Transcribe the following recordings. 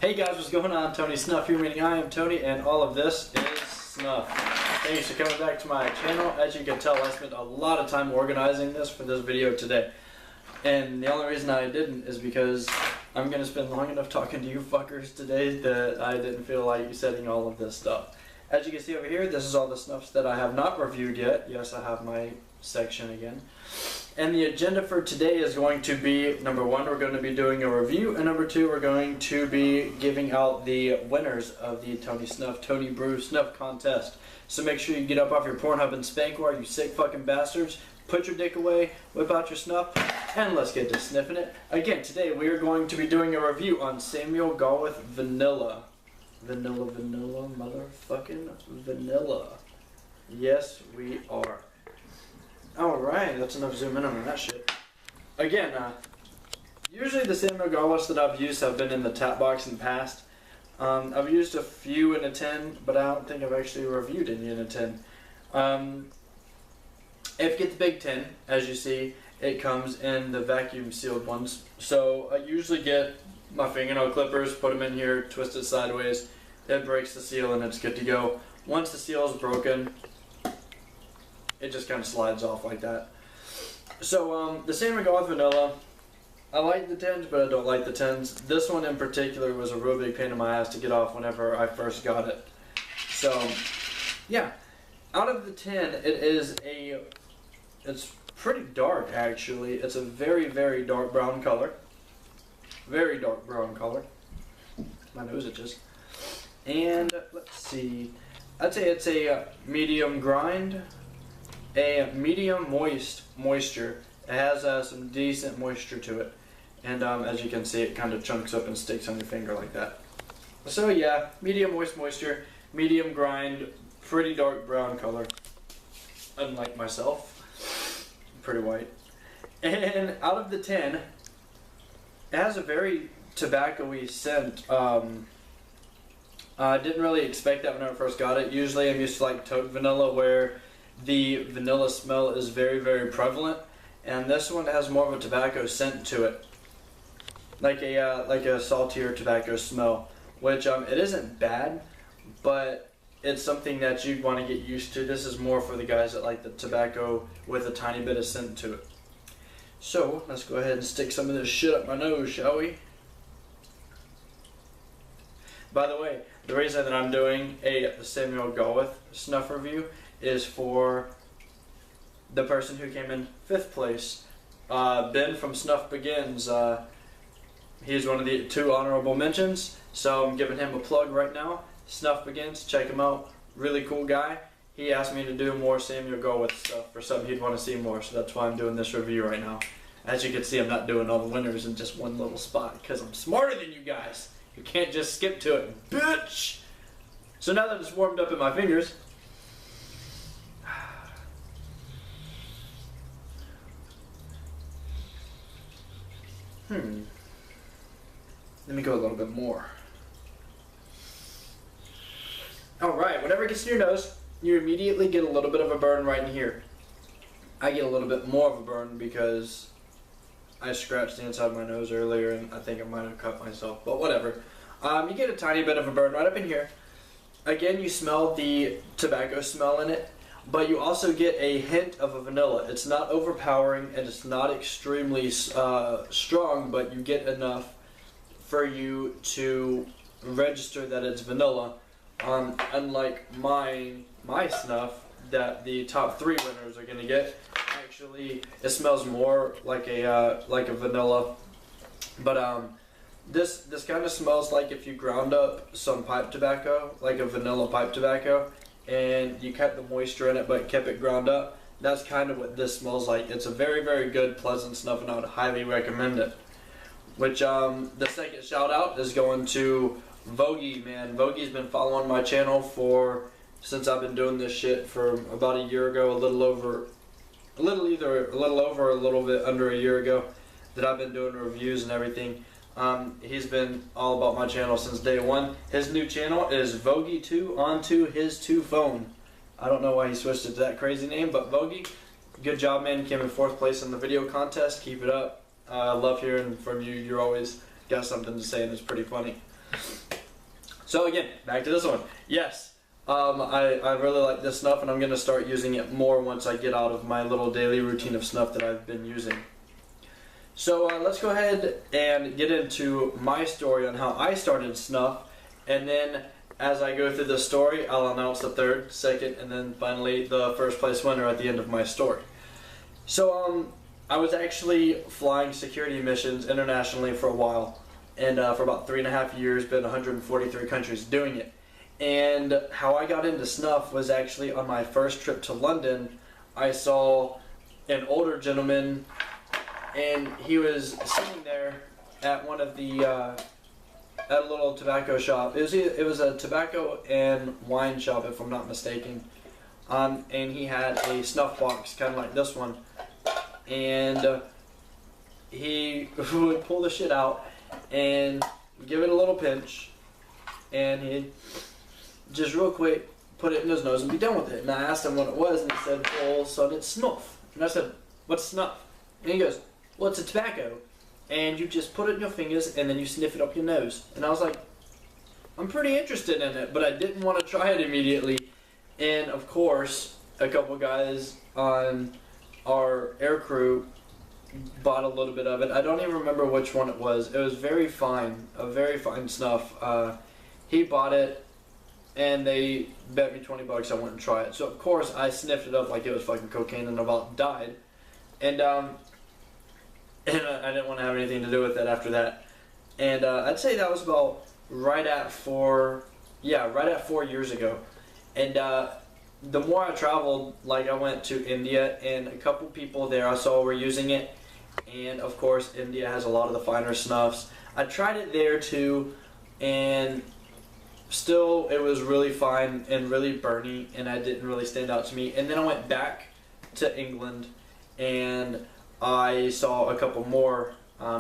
Hey guys, what's going on? Tony Snuff here, meaning I am Tony, and all of this is Snuff. Thanks for coming back to my channel. As you can tell, I spent a lot of time organizing this for this video today. And the only reason I didn't is because I'm going to spend long enough talking to you fuckers today that I didn't feel like setting all of this stuff. As you can see over here, this is all the Snuffs that I have not reviewed yet. Yes, I have my section again. And the agenda for today is going to be, number one, we're going to be doing a review, and number two, we're going to be giving out the winners of the Tony Brew Snuff contest. So make sure you get up off your Pornhub and Spankwar, you sick fucking bastards. Put your dick away, whip out your snuff, and let's get to sniffing it. Again, today we are going to be doing a review on Samuel Gawith Vanilla. Vanilla, motherfucking vanilla. Yes, we are. Alright, that's enough zoom in on that shit. Again, usually the Samuel Gawiths that I've used have been in the tap box in the past. I've used a few in a 10, but I don't think I've actually reviewed any in a 10. If you get the big 10, as you see, it comes in the vacuum sealed ones. So I usually get my fingernail clippers, put them in here, twist it sideways, it breaks the seal and it's good to go. Once the seal is broken, it just kind of slides off like that. So the Samuel Gawith Vanilla, I like the 10s, but I don't like the 10s. This one in particular was a real big pain in my ass to get off whenever I first got it. So, yeah. Out of the 10, it's pretty dark actually. It's a very, very dark brown color. Very dark brown color. My nose itches. And, let's see. I'd say it's a medium grind. A medium moisture. It has some decent moisture to it, and as you can see, it kind of chunks up and sticks on your finger like that. So yeah, medium moisture, medium grind, pretty dark brown color, unlike myself, pretty white. And out of the 10, it has a very tobacco-y scent. I didn't really expect that when I first got it. Usually I'm used to like tote vanilla, where the vanilla smell is very, very prevalent, and this one has more of a tobacco scent to it, like a saltier tobacco smell, which it isn't bad, but it's something that you'd want to get used to. This is more for the guys that like the tobacco with a tiny bit of scent to it. So let's go ahead and stick some of this shit up my nose, shall we? By the way, the reason that I'm doing a Samuel Gawith snuff review is for the person who came in 5th place, Ben from Snuff Begins. He's one of the 2 honorable mentions, so I'm giving him a plug right now. Snuff Begins, check him out. Really cool guy. He asked me to do more Samuel Gawith stuff for something he'd want to see more, so that's why I'm doing this review right now. As you can see, I'm not doing all the winners in just one little spot, because I'm smarter than you guys. You can't just skip to it, bitch! So now that it's warmed up in my fingers, let me go a little bit more. Alright, whenever it gets to your nose, you immediately get a little bit of a burn right in here. I get a little bit more of a burn because I scratched the inside of my nose earlier and I think I might have cut myself, but whatever. You get a tiny bit of a burn right up in here. Again, you smell the tobacco smell in it, but you also get a hint of a vanilla. It's not overpowering and it's not extremely strong, but you get enough for you to register that it's vanilla. Unlike my snuff that the top 3 winners are gonna get, actually it smells more like a vanilla. But this kind of smells like if you ground up some pipe tobacco, like a vanilla pipe tobacco, and you kept the moisture in it but kept it ground up. That's kind of what this smells like. It's a very, very good, pleasant snuff, and I would highly recommend it. Which the second shout out is going to Vogie, man. Vogie's been following my channel since I've been doing this shit for about a year ago, a little bit under a year ago that I've been doing reviews and everything. He's been all about my channel since day one. His new channel is Vogie2 onto his 2 phone. I don't know why he switched it to that crazy name, but Vogie, good job, man. You came in 4th place in the video contest. Keep it up. I love hearing from you. You're always got something to say and it's pretty funny. So again, back to this one. Yes, I really like this Snuff, and I'm going to start using it more once I get out of my little daily routine of Snuff that I've been using. So let's go ahead and get into my story on how I started Snuff, and then as I go through the story, I'll announce the third, second, and then finally the first place winner at the end of my story. So I was actually flying security missions internationally for a while, and for about 3.5 years, been 143 countries doing it. And how I got into Snuff was actually on my first trip to London. I saw an older gentleman, and he was sitting there at one of the at a little tobacco shop. It was a tobacco and wine shop, if I'm not mistaken. And he had a snuff box, kind of like this one. And he would pull the shit out and give it a little pinch, and he'd just real quick put it in his nose and be done with it. And I asked him what it was, and he said, "Well, son, it's snuff." And I said, "What's snuff?" And he goes, "Well, it's a tobacco, and you just put it in your fingers and then you sniff it up your nose." And I was like, I'm pretty interested in it, but I didn't want to try it immediately. And of course, a couple guys on our air crew bought a little bit of it. I don't even remember which one it was. It was very fine, a very fine snuff. He bought it, and they bet me $20 I went and try it. So of course I sniffed it up like it was fucking cocaine and about died. And I didn't want to have anything to do with it after that. And I'd say that was about right at 4 years ago. And the more I traveled, like I went to India, and a couple people there I saw were using it. And of course India has a lot of the finer snuffs. I tried it there too, and still it was really fine and really burny, and it didn't really stand out to me. And then I went back to England, and I saw a couple more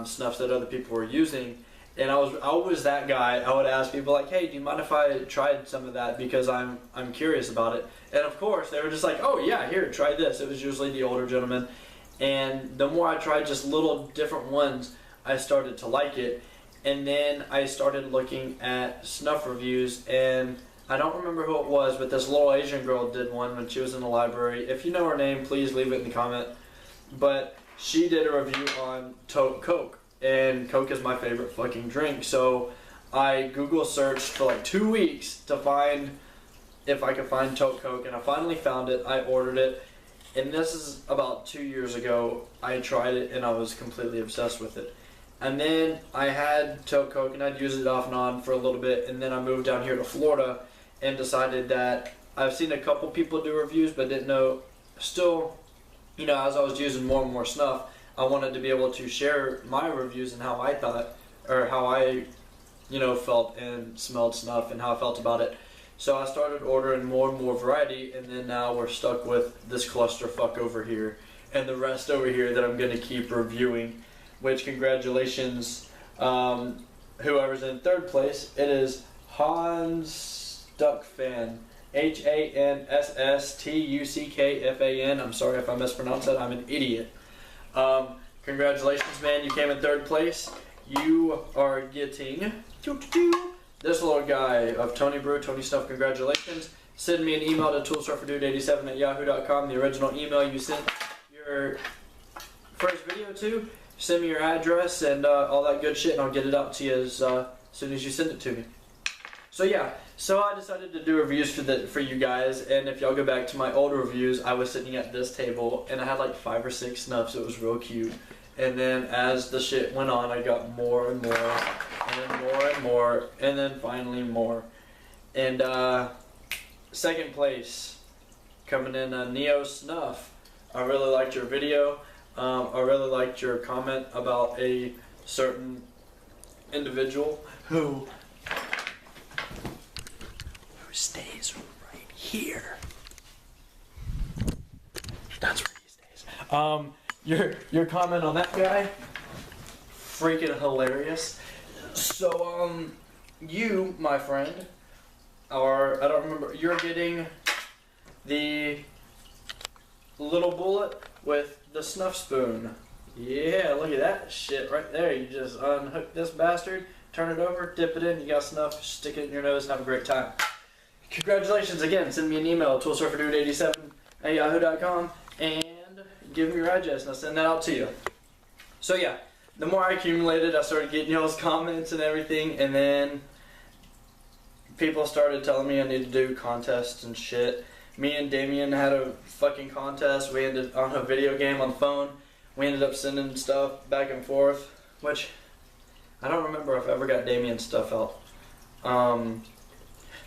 snuffs that other people were using, and I was that guy. I would ask people like, "Hey, do you mind if I tried some of that, because I'm curious about it?" And of course they were just like, "Oh yeah, here, try this." It was usually the older gentleman, and the more I tried just little different ones, I started to like it. And then I started looking at snuff reviews, and I don't remember who it was, but this little Asian girl did one when she was in the library. If you know her name, please leave it in the comment. But she did a review on Tote Coke, and Coke is my favorite fucking drink. So I Google searched for like 2 weeks to find if I could find Tote Coke, and I finally found it. I ordered it, and this is about 2 years ago. I tried it, and I was completely obsessed with it. And then I had Tote Coke, and I'd use it off and on for a little bit, and then I moved down here to Florida and decided that I've seen a couple people do reviews, but didn't know. Still, you know, as I was using more and more snuff, I wanted to be able to share my reviews and how I thought, or how I, you know, felt and smelled snuff and how I felt about it. So I started ordering more and more variety, and then now we're stuck with this clusterfuck over here and the rest over here that I'm going to keep reviewing. Which, congratulations, whoever's in third place. It is Hans Stuckfan, HANSSTUCKFAN. I'm sorry if I mispronounced that. I'm an idiot. Congratulations, man. You came in third place. You are getting this little guy of Tony Brew, Tony Snuff. Congratulations. Send me an email to toolsurferdude87@yahoo.com. The original email you sent your first video to. Send me your address and all that good shit, and I'll get it out to you as soon as you send it to me. So yeah, so I decided to do reviews for you guys, and if y'all go back to my old reviews, I was sitting at this table, and I had like 5 or 6 snuffs. It was real cute. And then as the shit went on, I got more and more, and then more and more, and then finally more. And second place, coming in Neo Snuff. I really liked your video. I really liked your comment about a certain individual who stays right here. That's where he stays. Your comment on that guy, freaking hilarious. So you, my friend, are, I don't remember, you're getting the little bullet with the snuff spoon. Yeah, look at that shit right there. You just unhook this bastard, turn it over, dip it in, you got Snuff, stick it in your nose, and have a great time. Congratulations again. Send me an email, toolsurferdude87@yahoo.com, and give me your address, and I'll send that out to you. So yeah, the more I accumulated, I started getting y'all's comments and everything, and then people started telling me I need to do contests and shit. Me and Damien had a fucking contest. We ended on a video game on the phone. We ended up sending stuff back and forth, which I don't remember if I ever got Damien's stuff out.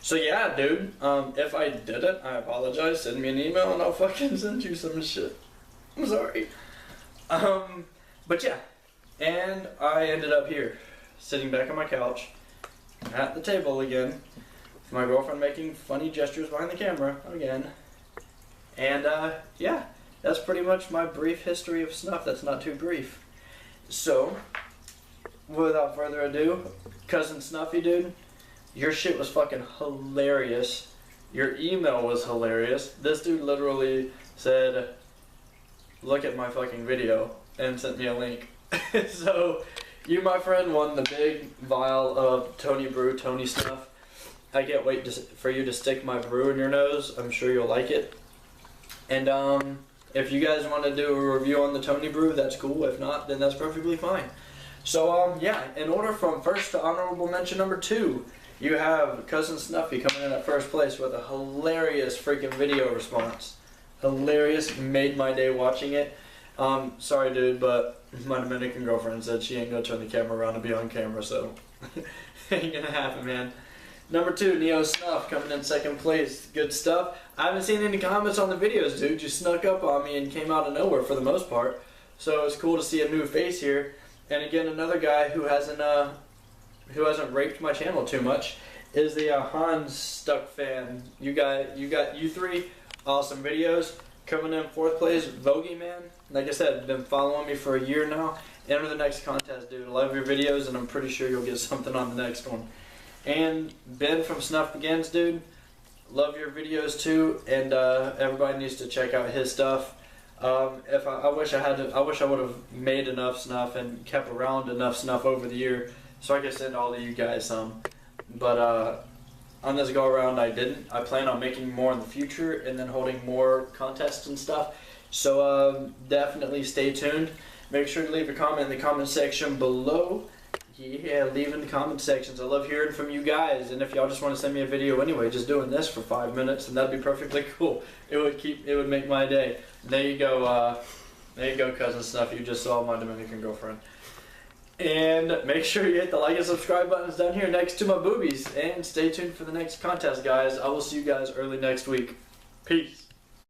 So yeah, dude, if I did it, I apologize. Send me an email and I'll fucking send you some shit. I'm sorry. But yeah, and I ended up here, sitting back on my couch, at the table again, with my girlfriend making funny gestures behind the camera again. And yeah, that's pretty much my brief history of Snuff. That's not too brief. So, without further ado, Cousin Snuffy, dude, your shit was fucking hilarious. Your email was hilarious. This dude literally said, look at my fucking video, and sent me a link. So, you, my friend, won the big vial of Tony Brew, Tony Snuff. I can't wait for you to stick my brew in your nose. I'm sure you'll like it. And if you guys want to do a review on the Tony Brew, that's cool. If not, then that's perfectly fine. So, yeah, in order from first to honorable mention number 2, you have Cousin Snuffy coming in at first place with a hilarious freaking video response. Hilarious, made my day watching it. Sorry dude, but my Dominican girlfriend said she ain't gonna turn the camera around and be on camera, so ain't gonna happen, man. Number 2, Neo Snuff coming in second place. Good stuff. I haven't seen any comments on the videos, dude. You snuck up on me and came out of nowhere for the most part. So it's cool to see a new face here. And again, another guy who hasn't raped my channel too much is the Hans Stuck fan. You three, awesome videos. Coming in 4th place, Vogie Man. Like I said, been following me for a year now. Enter the next contest, dude. I love your videos, and I'm pretty sure you'll get something on the next one. And Ben from Snuff Begins, dude. Love your videos too, and everybody needs to check out his stuff. I wish I would have made enough Snuff and kept around enough Snuff over the year so I could send all of you guys some. But on this go around, I didn't. I plan on making more in the future and then holding more contests and stuff. So definitely stay tuned. Make sure to leave a comment in the comment section below. Yeah, leave in the comment sections. I love hearing from you guys. And if y'all just want to send me a video anyway, just doing this for 5 minutes, and that'd be perfectly cool. It would make my day. There you go, Cousin Snuff. You just saw my Dominican girlfriend. And make sure you hit the like and subscribe buttons down here next to my boobies. And stay tuned for the next contest, guys. I will see you guys early next week. Peace.